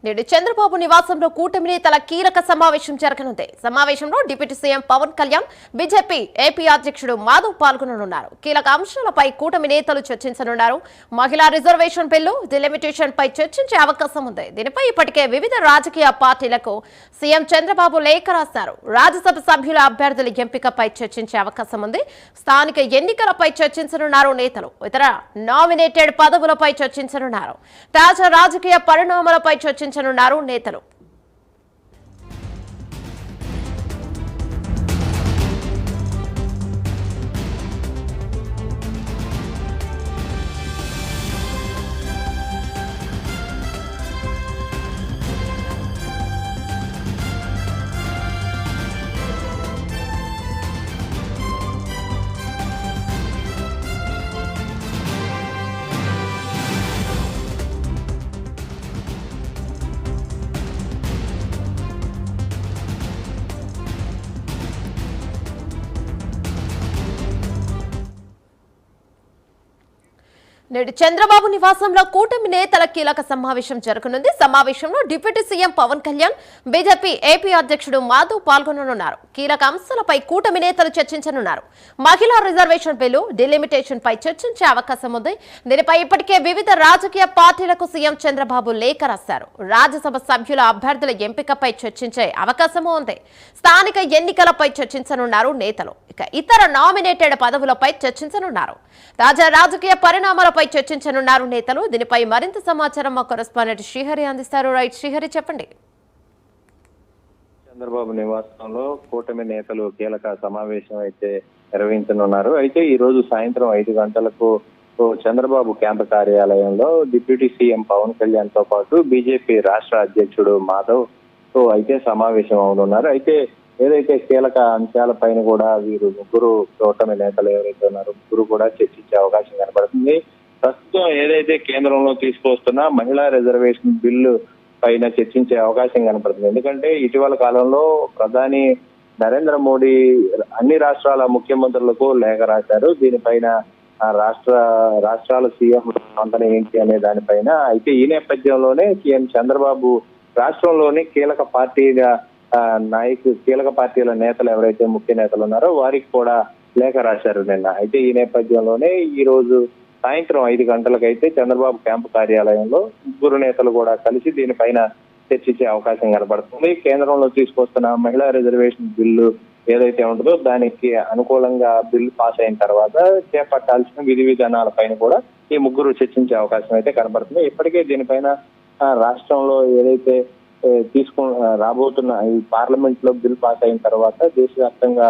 నేడు చంద్రబాబు నివాసంలో కూటమి నేతల కీలక సమావేశం జరగనుంది. సమావేశంలో deputy CM Pavan Kalyan, BJP AP అధ్యక్షుడు మాధవ్ పాల్గొననున్నారు. కీలక అంశాలపై కూటమి నేతలు చర్చించనున్నారు. మహిళా రిజర్వేషన్ బిల్లు, డిలిమిటేషన్ పై చర్చించే అవకాశం ఉంది. దీనిపై ఇప్పటికే వివిధ రాజకీయ పార్టీలకు సీఎం చంద్రబాబు లేఖ రాశారు. రాజ్యసభ సభ్యుల అభ్యర్థుల ఎంపికపై చర్చించే అవకాశం ఉంది. స్థానిక ఎన్నికలపై చర్చించనున్నారు నేతలు. ఇతర నామినేటెడ్ పదవులపై చర్చించనున్నారు. తాజా రాజకీయ పరిణామాలపై చర్చించనున్నారు నేతలు. నేడు చంద్రబాబు నివాసంలో కూటమి నేతల కీలక సమావేశం జరగనుంది. సమావేశంలో deputy CM Pavan Kalyan, BJP AP అధ్యక్షుడు మాధవ్ పాల్గొననున్నారు. కీలక అంశాలపై కూటమి నేతలు చర్చించనున్నారు. మహిళా రిజర్వేషన్ బిల్లు, డిలిమిటేషన్ పై చర్చించే అవకాశం ఉంది. దీనిపై ఇప్పటికే వివిధ రాజకీయ పార్టీలకు సీఎం చంద్రబాబు లేఖ రాశారు. రాజ్యసభ సభ్యుల అభ్యర్థుల ఎంపికపై చర్చించే అవకాశమూ ఉంది. స్థానిక ఎన్నికలపై చర్చించనున్నారు నేతలు. ఇక ఇతర నామినేటెడ్ పదవులపై చర్చించనున్నారు. తాజా రాజకీయ పరిణామాలపై చర్చించనున్నారు నేతలు. దీనిపై మరింత సమాచారం మా కరెస్పాండెంట్ శ్రీహరి అందిస్తారు. రైట్ శ్రీహరి, చెప్పండి. చంద్రబాబు నివాసంలో కూటమి నేతలు కీలక సమావేశం అయితే నిర్వహించనున్నారు. అయితే ఈ రోజు సాయంత్రం 5 గంటలకు చంద్రబాబు క్యాంపు కార్యాలయంలో డిప్యూటీ సీఎం పవన్ కళ్యాణ్ తో పాటు బీజేపీ రాష్ట్ర అధ్యక్షుడు మాధవ్ తో అయితే సమావేశం అవనున్నారు. అయితే ఏదైతే కీలక అంశాలపైన కూడా వీరు ముగ్గురు కూటమి నేతలు ఎవరైతే ఉన్నారో ముగ్గురు కూడా చర్చించే అవకాశం కనబడుతుంది. ప్రస్తుతం ఏదైతే కేంద్రంలో తీసుకొస్తున్న మహిళా రిజర్వేషన్ బిల్లు పైన చర్చించే అవకాశం కనపడుతుంది. ఎందుకంటే ఇటీవల కాలంలో ప్రధాని నరేంద్ర మోడీ అన్ని రాష్ట్రాల ముఖ్యమంత్రులకు లేఖ రాశారు. దీనిపైన రాష్ట్రాల సీఎం స్పందన ఏంటి అనే దానిపైన. అయితే ఈ నేపథ్యంలోనే సీఎం చంద్రబాబు రాష్ట్రంలోని కీలక పార్టీల నేతలు ఎవరైతే ముఖ్య నేతలు ఉన్నారో వారికి కూడా లేఖ రాశారు నిన్న. అయితే ఈ నేపథ్యంలోనే ఈ రోజు సాయంత్రం 5 గంటలకైతే చంద్రబాబు క్యాంపు కార్యాలయంలో ముగ్గురు నేతలు కూడా కలిసి దీనిపైన చర్చించే అవకాశం కనబడుతుంది. కేంద్రంలో తీసుకొస్తున్న మహిళా రిజర్వేషన్ బిల్లు ఏదైతే ఉంటుందో దానికి అనుకూలంగా బిల్లు పాస్ అయిన తర్వాత చేపట్టాల్సిన విధి విధానాలపైన కూడా ఈ ముగ్గురు చర్చించే అవకాశం అయితే కనబడుతుంది. ఇప్పటికే దీనిపైన రాష్ట్రంలో ఏదైతే రాబోతున్న ఈ పార్లమెంట్ లో బిల్ పాస్ అయిన తర్వాత దేశవ్యాప్తంగా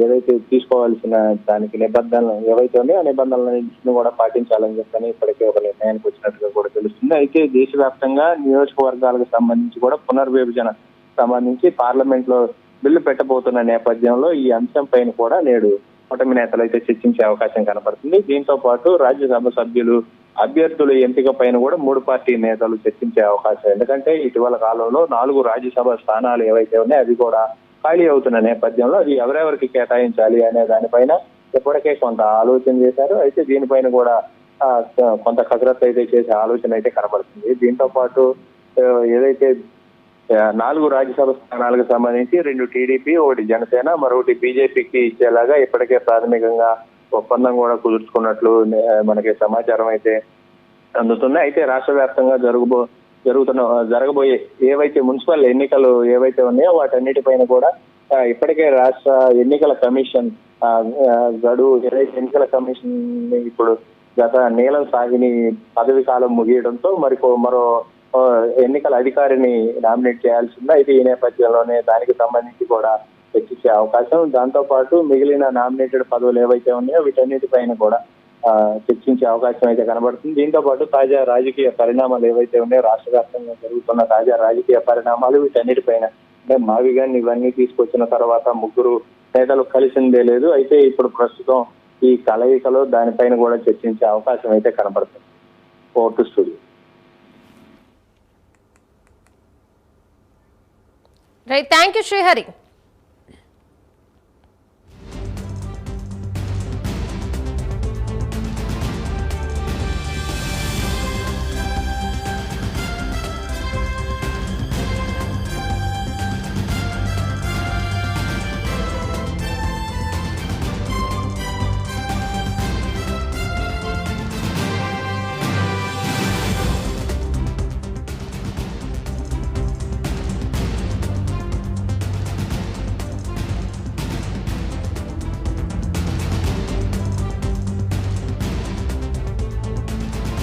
ఏదైతే తీసుకోవాల్సిన దానికి నిబంధనలు ఏవైతే ఉన్నాయో ఆ నిబంధనలను కూడా పాటించాలని చెప్పని ఇప్పటికే ఒక నిర్ణయానికి వచ్చినట్టుగా కూడా తెలుస్తుంది. అయితే దేశవ్యాప్తంగా నియోజకవర్గాలకు సంబంధించి కూడా పునర్విభజన సంబంధించి పార్లమెంట్ లో బిల్లు పెట్టబోతున్న నేపథ్యంలో ఈ అంశం పైన కూడా నేడు కూటమి నేతలు అయితే చర్చించే అవకాశం కనబడుతుంది. దీంతో పాటు రాజ్యసభ సభ్యులు అభ్యర్థుల ఎంపిక పైన కూడా 3 పార్టీ నేతలు చర్చించే అవకాశం. ఎందుకంటే ఇటీవల కాలంలో 4 రాజ్యసభ స్థానాలు ఏవైతే ఉన్నాయో అవి కూడా ఖాళీ అవుతున్న నేపథ్యంలో అది ఎవరెవరికి కేటాయించాలి అనే దానిపైన ఇప్పటికే కొంత ఆలోచన చేశారు. అయితే దీనిపైన కూడా కొంత కసరత్తు అయితే చేసే ఆలోచన అయితే కనబడుతుంది. దీంతో పాటు ఏదైతే 4 రాజ్యసభ స్థానాలకు సంబంధించి 2 టీడీపీ, 1 జనసేన, మరొకటి బీజేపీకి ఇచ్చేలాగా ఇప్పటికే ప్రాథమికంగా ఒప్పందం కూడా కుదుర్చుకున్నట్లు మనకి సమాచారం అయితే అందుతుంది. అయితే రాష్ట్ర వ్యాప్తంగా జరగబోయే ఏవైతే మున్సిపల్ ఎన్నికలు ఏవైతే ఉన్నాయో వాటన్నిటిపైన కూడా ఇప్పటికే రాష్ట్ర ఎన్నికల కమిషన్ గడువు ఏదైతే ఎన్నికల కమిషన్ ఇప్పుడు గత నీలం సాగిని పదవి కాలం ముగియడంతో మరో ఎన్నికల అధికారిని నామినేట్ చేయాల్సి ఉంది. అయితే ఈ నేపథ్యంలోనే దానికి సంబంధించి కూడా చర్చించే అవకాశం, దాంతో పాటు మిగిలిన నామినేటెడ్ పదవులు ఏవైతే ఉన్నాయో వీటన్నిటిపైన కూడా చర్చించే అవకాశం అయితే కనబడుతుంది. దీంతో పాటు తాజా రాజకీయ పరిణామాలు ఏవైతే ఉన్నాయో రాష్ట్ర వ్యాప్తంగా జరుగుతున్న తాజా రాజకీయ పరిణామాలు వీటన్నిటిపైన అంటే మావిగాన్ని ఇవన్నీ తీసుకొచ్చిన తర్వాత ముగ్గురు నేతలు కలిసిందే లేదు. అయితే ఇప్పుడు ప్రస్తుతం ఈ కలయికలో దానిపైన కూడా చర్చించే అవకాశం అయితే కనబడుతుంది. Court studio. Right, thank you Srihari.